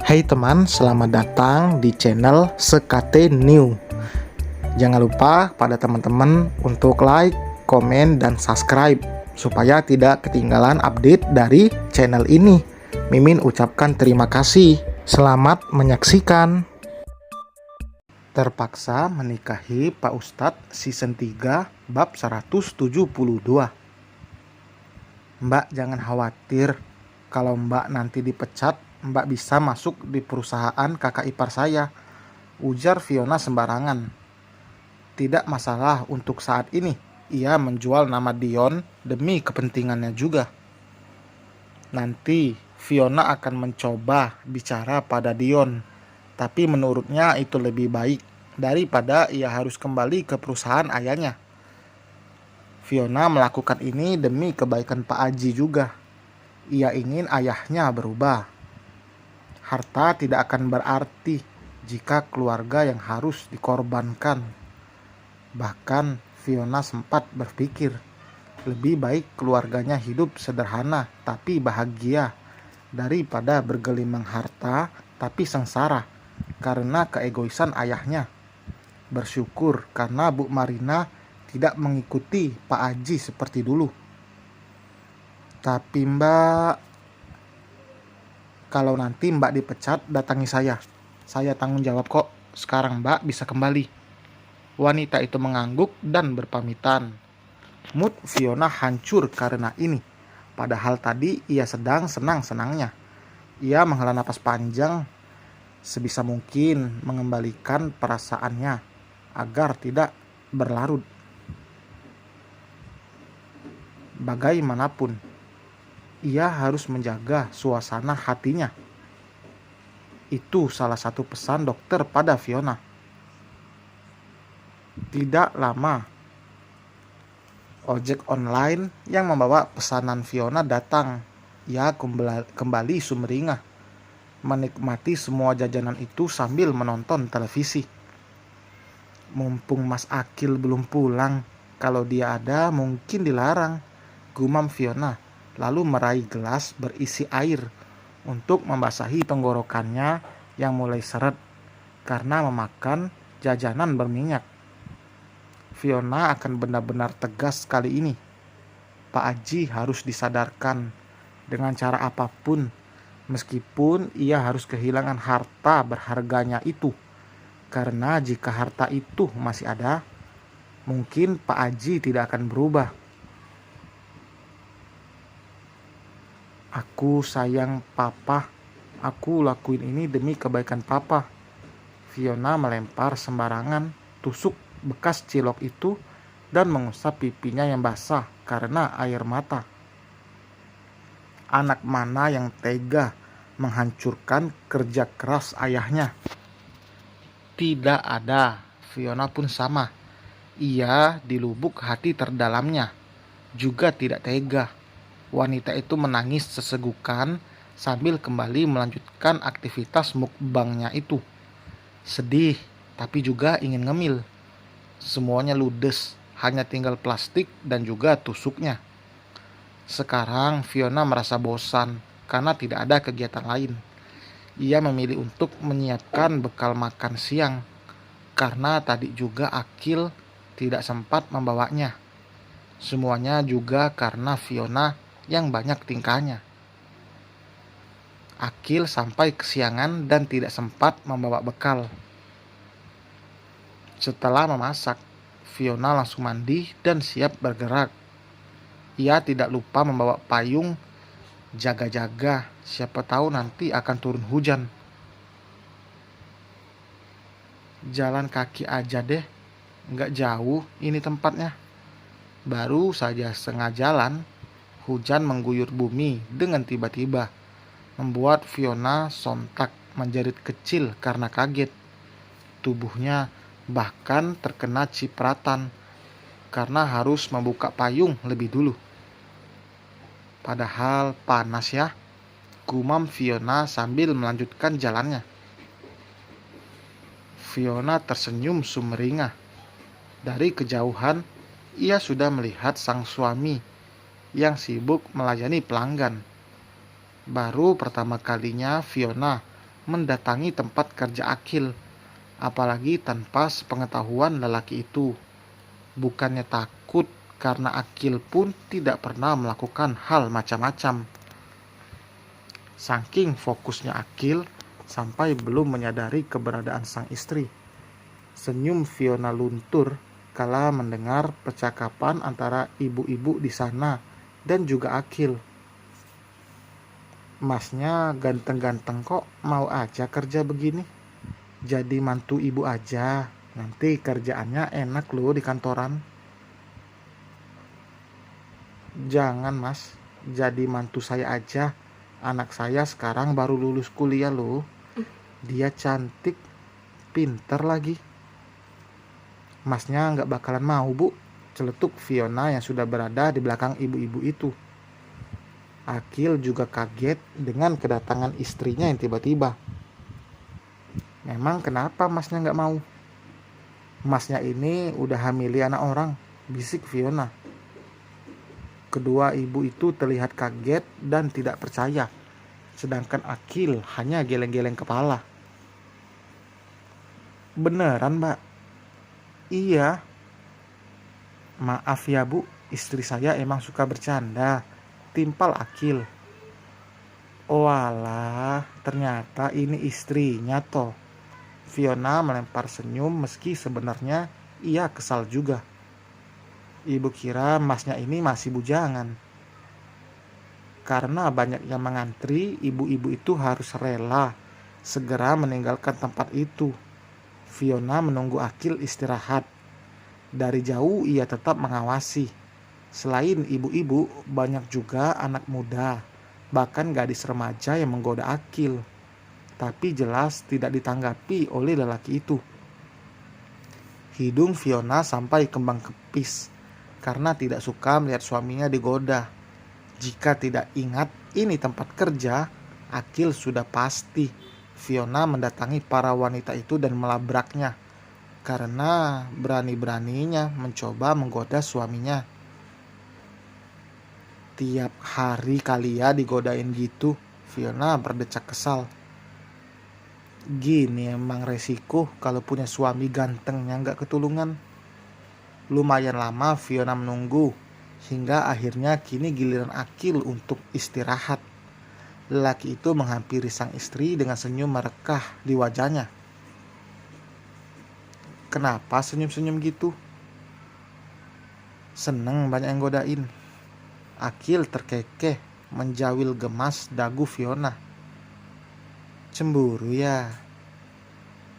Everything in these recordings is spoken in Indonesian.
Hai teman, selamat datang di channel Sekate New. Jangan lupa pada teman-teman untuk like, komen, dan subscribe supaya tidak ketinggalan update dari channel ini. Mimin ucapkan terima kasih. Selamat menyaksikan. Terpaksa menikahi Pak Ustadz season 3 bab 172. Mbak jangan khawatir, kalau Mbak nanti dipecat, Mbak bisa masuk di perusahaan kakak ipar saya, ujar Fiona sembarangan. Tidak masalah untuk saat ini, ia menjual nama Dion demi kepentingannya juga. Nanti Fiona akan mencoba bicara pada Dion, tapi menurutnya itu lebih baik daripada ia harus kembali ke perusahaan ayahnya. Fiona melakukan ini demi kebaikan Pak Aji juga. Ia ingin ayahnya berubah. Harta tidak akan berarti jika keluarga yang harus dikorbankan. Bahkan Fiona sempat berpikir, lebih baik keluarganya hidup sederhana tapi bahagia daripada bergelimang harta tapi sengsara karena keegoisan ayahnya. Bersyukur karena Bu Marina tidak mengikuti Pak Aji seperti dulu. Tapi Mbak, kalau nanti Mbak dipecat, datangi saya. Saya tanggung jawab kok. Sekarang Mbak bisa kembali. Wanita itu mengangguk dan berpamitan. Mood Fiona hancur karena ini. Padahal tadi ia sedang senang-senangnya. Ia menghela napas panjang, sebisa mungkin mengembalikan perasaannya agar tidak berlarut. Bagaimanapun, ia harus menjaga suasana hatinya. Itu salah satu pesan dokter pada Fiona. Tidak lama, ojek online yang membawa pesanan Fiona datang. Ia kembali sumringah, menikmati semua jajanan itu sambil menonton televisi. Mumpung Mas Akil belum pulang, kalau dia ada mungkin dilarang, gumam Fiona, lalu meraih gelas berisi air untuk membasahi tenggorokannya yang mulai seret karena memakan jajanan berminyak. Fiona akan benar-benar tegas kali ini. Pak Aji harus disadarkan dengan cara apapun, meskipun ia harus kehilangan harta berharganya itu. Karena jika harta itu masih ada, mungkin Pak Aji tidak akan berubah. Aku sayang Papa. Aku lakuin ini demi kebaikan Papa. Fiona melempar sembarangan tusuk bekas cilok itu dan mengusap pipinya yang basah karena air mata. Anak mana yang tega menghancurkan kerja keras ayahnya? Tidak ada. Fiona pun sama. Ia di lubuk hati terdalamnya juga tidak tega. Wanita itu menangis sesegukan sambil kembali melanjutkan aktivitas mukbangnya itu. Sedih, tapi juga ingin ngemil. Semuanya ludes, hanya tinggal plastik dan juga tusuknya. Sekarang Fiona merasa bosan karena tidak ada kegiatan lain. Ia memilih untuk menyiapkan bekal makan siang, karena tadi juga Akil tidak sempat membawanya. Semuanya juga karena Fiona yang banyak tingkahnya. Akil sampai kesiangan dan tidak sempat membawa bekal. Setelah memasak, Fiona langsung mandi dan siap bergerak. Ia tidak lupa membawa payung, jaga-jaga, siapa tahu nanti akan turun hujan. Jalan kaki aja deh, nggak jauh ini tempatnya. Baru saja setengah jalan, hujan mengguyur bumi dengan tiba-tiba, membuat Fiona sontak menjerit kecil karena kaget. Tubuhnya bahkan terkena cipratan karena harus membuka payung lebih dulu. Padahal panas ya, gumam Fiona sambil melanjutkan jalannya. Fiona tersenyum sumringah. Dari kejauhan, ia sudah melihat sang suami yang sibuk melayani pelanggan. Baru pertama kalinya Fiona mendatangi tempat kerja Akil, apalagi tanpa sepengetahuan lelaki itu. Bukannya takut, karena Akil pun tidak pernah melakukan hal macam-macam. Saking fokusnya Akil sampai belum menyadari keberadaan sang istri. Senyum Fiona luntur kala mendengar percakapan antara ibu-ibu di sana dan juga Akil. Masnya ganteng-ganteng kok, mau aja kerja begini. Jadi mantu ibu aja, nanti kerjaannya enak loh di kantoran. Jangan mas, jadi mantu saya aja. Anak saya sekarang baru lulus kuliah loh. Dia cantik, pinter lagi. Masnya nggak bakalan mau bu, celetuk Fiona yang sudah berada di belakang ibu-ibu itu. Akil juga kaget dengan kedatangan istrinya yang tiba-tiba. Memang kenapa masnya nggak mau? Masnya ini udah hamili anak orang, bisik Fiona. Kedua ibu itu terlihat kaget dan tidak percaya, sedangkan Akil hanya geleng-geleng kepala. Beneran mbak? Iya. Maaf ya bu, istri saya emang suka bercanda, timpal Akil. Walah, ternyata ini istrinya toh. Fiona melempar senyum meski sebenarnya ia kesal juga. Ibu kira masnya ini masih bujangan. Karena banyak yang mengantri, ibu-ibu itu harus rela segera meninggalkan tempat itu. Fiona menunggu Akil istirahat. Dari jauh ia tetap mengawasi. Selain ibu-ibu, banyak juga anak muda, bahkan gadis remaja yang menggoda Akil. Tapi jelas tidak ditanggapi oleh lelaki itu. Hidung Fiona sampai kembang kepis karena tidak suka melihat suaminya digoda. Jika tidak ingat ini tempat kerja, Akil sudah pasti Fiona mendatangi para wanita itu dan melabraknya karena berani-beraninya mencoba menggoda suaminya. Tiap hari kali ya digodain gitu, Fiona berdecak kesal. Gini emang resiko kalau punya suami ganteng yang gak ketulungan. Lumayan lama Fiona menunggu, hingga akhirnya kini giliran Akil untuk istirahat. Lelaki itu menghampiri sang istri dengan senyum merekah di wajahnya. Kenapa senyum-senyum gitu? Seneng banyak yang godain. Akil terkekeh menjawil gemas dagu Fiona. Cemburu ya?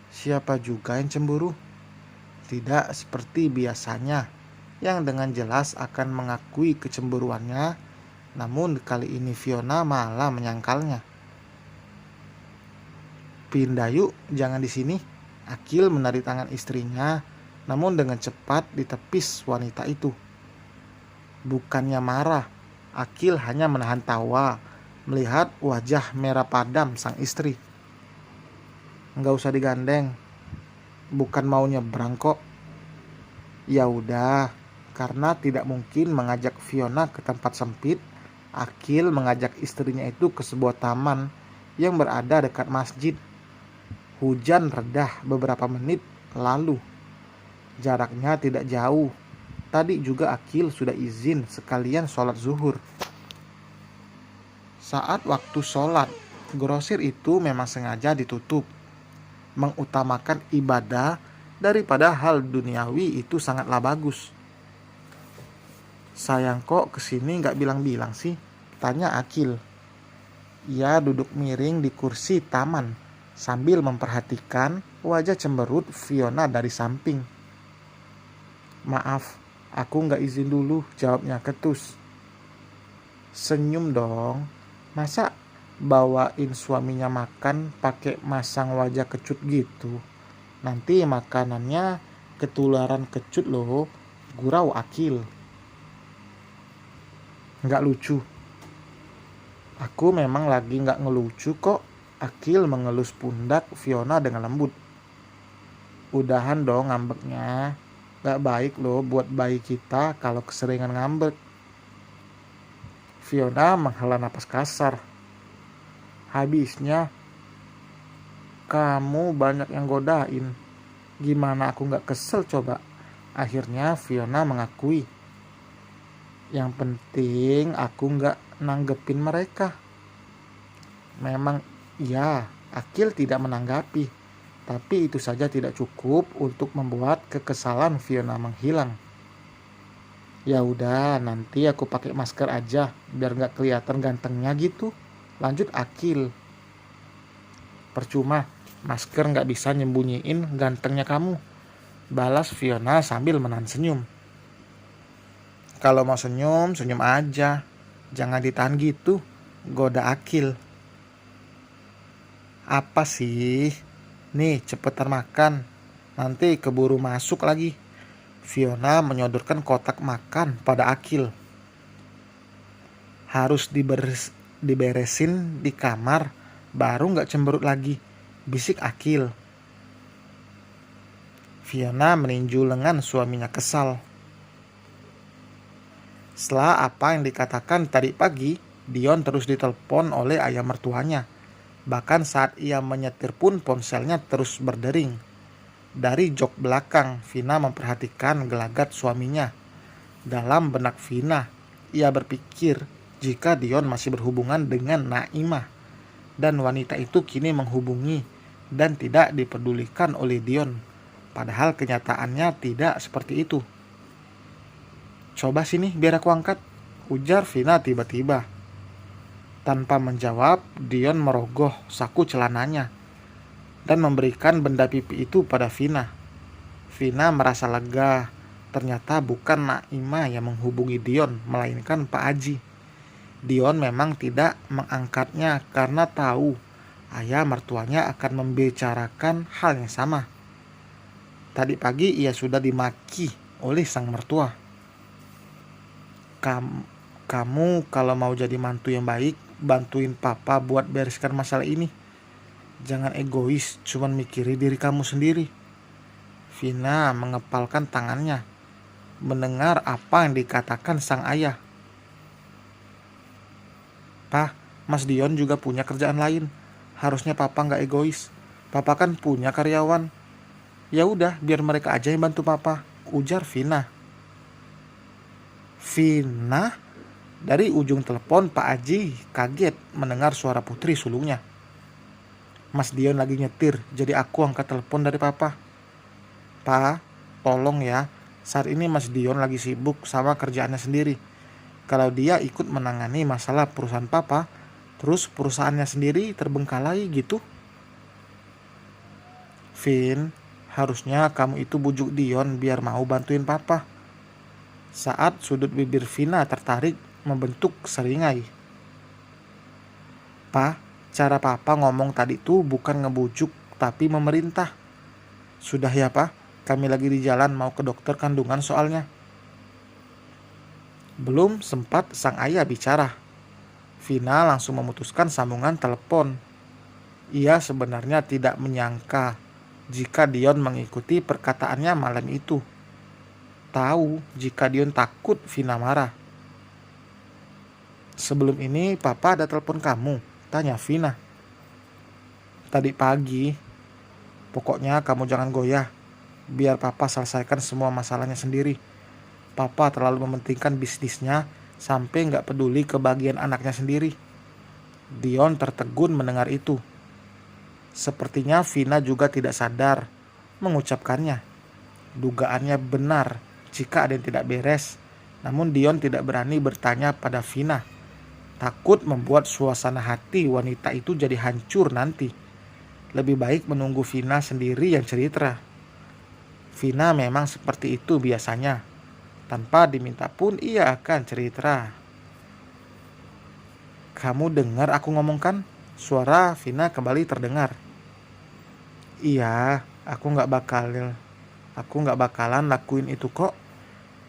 Siapa juga yang cemburu? Tidak seperti biasanya, yang dengan jelas akan mengakui kecemburuannya, namun kali ini Fiona malah menyangkalnya. Pindah yuk, jangan di sini. Akil menarik tangan istrinya, namun dengan cepat ditepis wanita itu. Bukannya marah, Akil hanya menahan tawa melihat wajah merah padam sang istri. Nggak usah digandeng, bukan mau nyebrang kok. Ya udah, karena tidak mungkin mengajak Fiona ke tempat sempit, Akil mengajak istrinya itu ke sebuah taman yang berada dekat masjid. Hujan redah beberapa menit lalu. Jaraknya tidak jauh. Tadi juga Akil sudah izin sekalian sholat zuhur. Saat waktu sholat, grosir itu memang sengaja ditutup. Mengutamakan ibadah daripada hal duniawi itu sangatlah bagus. Sayang kok kesini gak bilang-bilang sih, tanya Akil. Ia duduk miring di kursi taman sambil memperhatikan wajah cemberut Fiona dari samping. Maaf, aku gak izin dulu, jawabnya ketus. Senyum dong, masa bawain suaminya makan pakai masang wajah kecut gitu? Nanti makanannya ketularan kecut loh, gurau Akil. Nggak lucu. Aku memang lagi nggak ngelucu kok. Akil mengelus pundak Fiona dengan lembut. Udahan dong ngambeknya. Nggak baik loh buat bayi kita kalau keseringan ngambek. Fiona menghela napas kasar. Habisnya Kamu banyak yang godain. Gimana aku gak kesel coba? Akhirnya Fiona mengakui. Yang penting aku gak nanggepin mereka. Memang iya, Akil tidak menanggapi. Tapi itu saja tidak cukup untuk membuat kekesalan Fiona menghilang. Ya udah, nanti aku pakai masker aja biar gak kelihatan gantengnya gitu. Lanjut Akil. Percuma, masker gak bisa nyembunyiin gantengnya kamu, balas Fiona sambil menahan senyum. Kalau mau senyum, senyum aja. Jangan ditahan gitu, goda Akil. Apa sih? Nih, cepetan makan. Nanti keburu masuk lagi. Fiona menyodorkan kotak makan pada Akil. Harus diberesin di kamar, baru gak cemberut lagi, bisik Akil. Fiona meninju lengan suaminya kesal. Setelah apa yang dikatakan tadi pagi, Dion terus ditelepon oleh ayah mertuanya. Bahkan saat ia menyetir pun ponselnya terus berdering. Dari jok belakang, Vina memperhatikan gelagat suaminya. Dalam benak Vina, ia berpikir jika Dion masih berhubungan dengan Naimah, dan wanita itu kini menghubungi dan tidak dipedulikan oleh Dion. Padahal kenyataannya tidak seperti itu. Coba sini biar aku angkat, ujar Vina tiba-tiba. Tanpa menjawab, Dion merogoh saku celananya dan memberikan benda pipi itu pada Vina. Vina merasa lega. Ternyata bukan Naimah yang menghubungi Dion, melainkan Pak Haji. Dion memang tidak mengangkatnya karena tahu ayah mertuanya akan membicarakan hal yang sama. Tadi pagi ia sudah dimaki oleh sang mertua. Kamu kalau mau jadi mantu yang baik, bantuin papa buat bereskan masalah ini. Jangan egois, cuman mikirin diri kamu sendiri. Vina mengepalkan tangannya, mendengar apa yang dikatakan sang ayah. Pak, Mas Dion juga punya kerjaan lain. Harusnya papa gak egois. Papa kan punya karyawan. Ya udah, biar mereka aja yang bantu papa, ujar Vina. Vina? Dari ujung telepon Pak Haji kaget mendengar suara putri sulungnya. Mas Dion lagi nyetir, jadi aku angkat telepon dari papa. Pa, tolong ya, saat ini Mas Dion lagi sibuk sama kerjaannya sendiri. Kalau dia ikut menangani masalah perusahaan papa, terus perusahaannya sendiri terbengkalai gitu. Vin, harusnya kamu itu bujuk Dion biar mau bantuin papa. Saat sudut bibir Vina tertarik membentuk seringai. Pa, cara papa ngomong tadi tuh bukan ngebujuk tapi memerintah. Sudah ya pa, kami lagi di jalan mau ke dokter kandungan soalnya. Belum sempat sang ayah bicara, Vina langsung memutuskan sambungan telepon. Ia sebenarnya tidak menyangka jika Dion mengikuti perkataannya malam itu. Tahu jika Dion takut Vina marah. Sebelum ini papa ada telepon kamu, tanya Vina. Tadi pagi. Pokoknya kamu jangan goyah, biar papa selesaikan semua masalahnya sendiri. Papa terlalu mementingkan bisnisnya sampai gak peduli kebahagiaan anaknya sendiri. Dion tertegun mendengar itu. Sepertinya Vina juga tidak sadar mengucapkannya. Dugaannya benar jika ada yang tidak beres. Namun Dion tidak berani bertanya pada Vina. Takut membuat suasana hati wanita itu jadi hancur nanti. Lebih baik menunggu Vina sendiri yang cerita. Vina memang seperti itu biasanya. Tanpa diminta pun ia akan cerita. Kamu dengar aku ngomong kan? Suara Vina kembali terdengar. Iya, aku gak bakalan lakuin itu kok.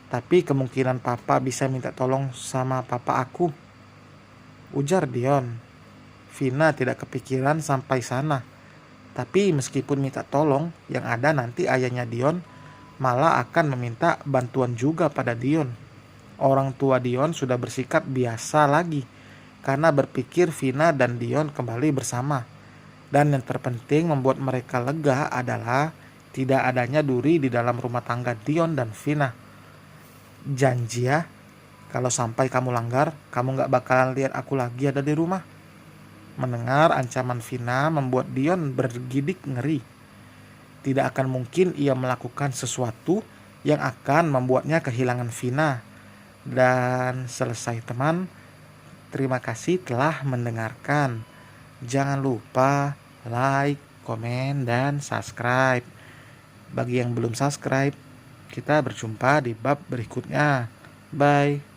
Tapi kemungkinan papa bisa minta tolong sama papa aku, ujar Dion. Vina tidak kepikiran sampai sana. Tapi meskipun minta tolong, yang ada nanti ayahnya Dion malah akan meminta bantuan juga pada Dion. Orang tua Dion sudah bersikap biasa lagi karena berpikir Vina dan Dion kembali bersama. Dan yang terpenting membuat mereka lega adalah tidak adanya duri di dalam rumah tangga Dion dan Vina. Janji ya, kalau sampai kamu langgar, kamu gak bakalan lihat aku lagi ada di rumah. Mendengar ancaman Vina membuat Dion bergidik ngeri. Tidak akan mungkin ia melakukan sesuatu yang akan membuatnya kehilangan Vina. Dan selesai teman, terima kasih telah mendengarkan. Jangan lupa like, komen, dan subscribe. Bagi yang belum subscribe, kita berjumpa di bab berikutnya. Bye.